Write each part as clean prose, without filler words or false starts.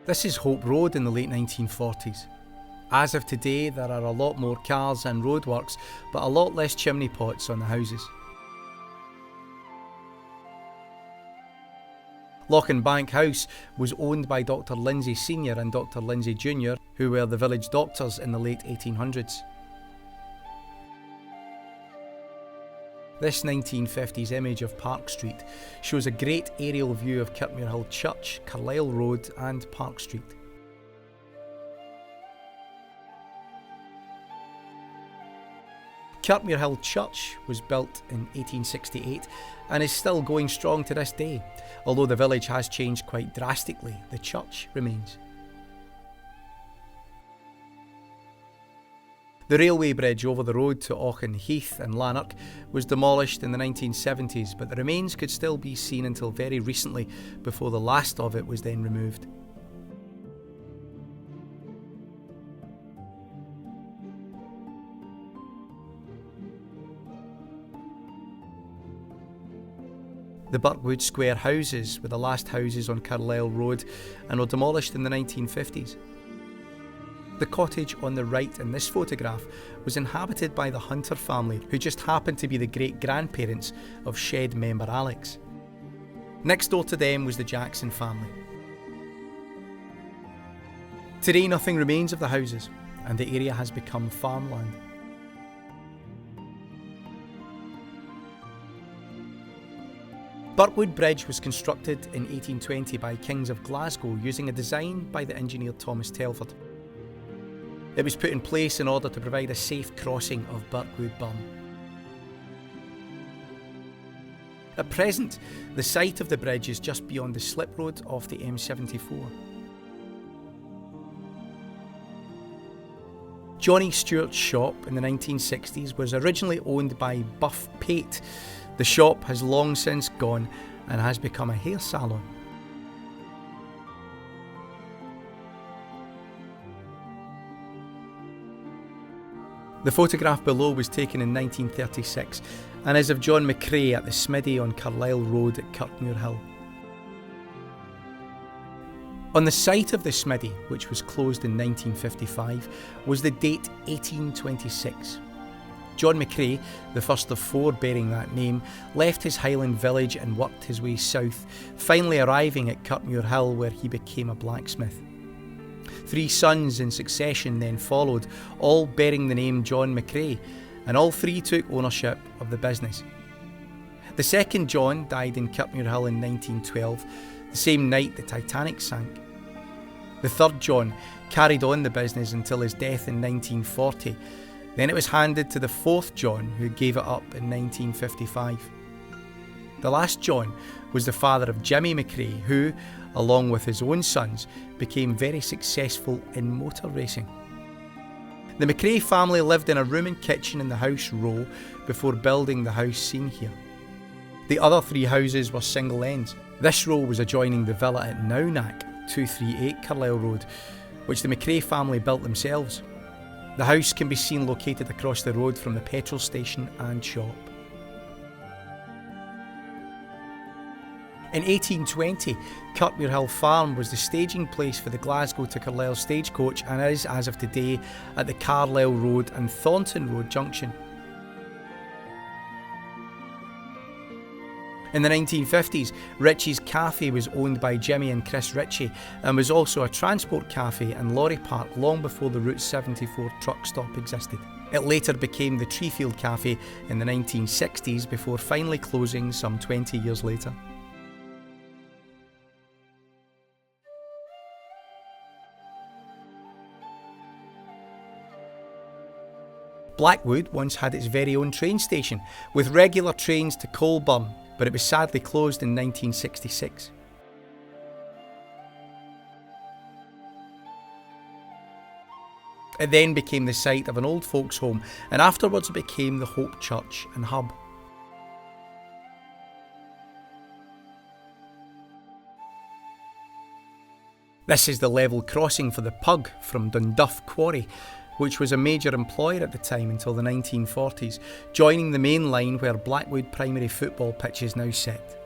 This is Hope Road in the late 1940s. As of today, there are a lot more cars and roadworks, but a lot less chimney pots on the houses. Loch-and-Bank House was owned by Dr Lindsay Sr and Dr Lindsay Jr, who were the village doctors in the late 1800s. This 1950s image of Park Street shows a great aerial view of Kirkmuirhill Church, Carlisle Road and Park Street. Kirkmuirhill Church was built in 1868 and is still going strong to this day. Although the village has changed quite drastically, the church remains. The railway bridge over the road to Auchan Heath and Lanark was demolished in the 1970s, but the remains could still be seen until very recently, before the last of it was then removed. The Blackwood square houses were the last houses on Carlisle Road and were demolished in the 1950s. The cottage on the right in this photograph was inhabited by the Hunter family, who just happened to be the great-grandparents of Shed member Alex. Next door to them was the Jackson family. Today nothing remains of the houses, and the area has become farmland. Blackwood Bridge was constructed in 1820 by Kings of Glasgow using a design by the engineer Thomas Telford. It was put in place in order to provide a safe crossing of Blackwood Burn. At present, the site of the bridge is just beyond the slip road off the M74. Johnny Stewart's shop in the 1960s was originally owned by Buff Pate. The shop has long since gone and has become a hair salon. The photograph below was taken in 1936 and is of John McCrae at the Smiddy on Carlisle Road at Kirkmuirhill. On the site of the Smiddy, which was closed in 1955, was the date 1826. John McCrae, the first of four bearing that name, left his Highland village and worked his way south, finally arriving at Kirkmuirhill where he became a blacksmith. 3 sons in succession then followed, all bearing the name John McCrae, and all 3 took ownership of the business. The second John died in Kirkmuirhill in 1912, the same night the Titanic sank. The third John carried on the business until his death in 1940. Then it was handed to the fourth John, who gave it up in 1955. The last John was the father of Jimmy McCrae, who, along with his own sons, became very successful in motor racing. The McCrae family lived in a room and kitchen in the house row before building the house seen here. The other 3 houses were single ends. This row was adjoining the villa at Nownack, 238 Carlisle Road, which the McCrae family built themselves. The house can be seen located across the road from the petrol station and shop. In 1820, Kirkmuirhill Farm was the staging place for the Glasgow to Carlisle stagecoach and is, as of today, at the Carlisle Road and Thornton Road junction. In the 1950s, Ritchie's Cafe was owned by Jimmy and Chris Ritchie and was also a transport cafe and lorry park long before the Route 74 truck stop existed. It later became the Treefield Cafe in the 1960s before finally closing some 20 years later. Blackwood once had its very own train station, with regular trains to Colburn, but it was sadly closed in 1966. It then became the site of an old folks' home, and afterwards it became the Hope Church and Hub. This is the level crossing for the Pug from Dunduff Quarry, which was a major employer at the time until the 1940s, joining the main line where Blackwood primary football pitches now sit.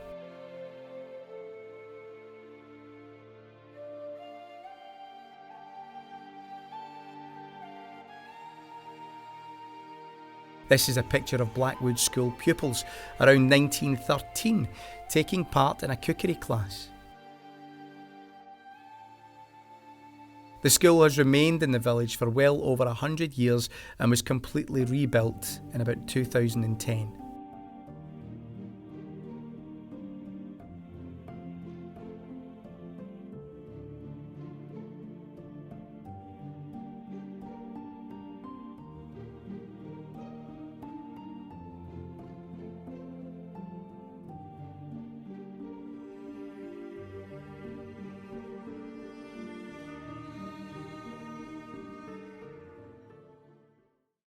This is a picture of Blackwood school pupils around 1913 taking part in a cookery class. The school has remained in the village for well over 100 years and was completely rebuilt in about 2010.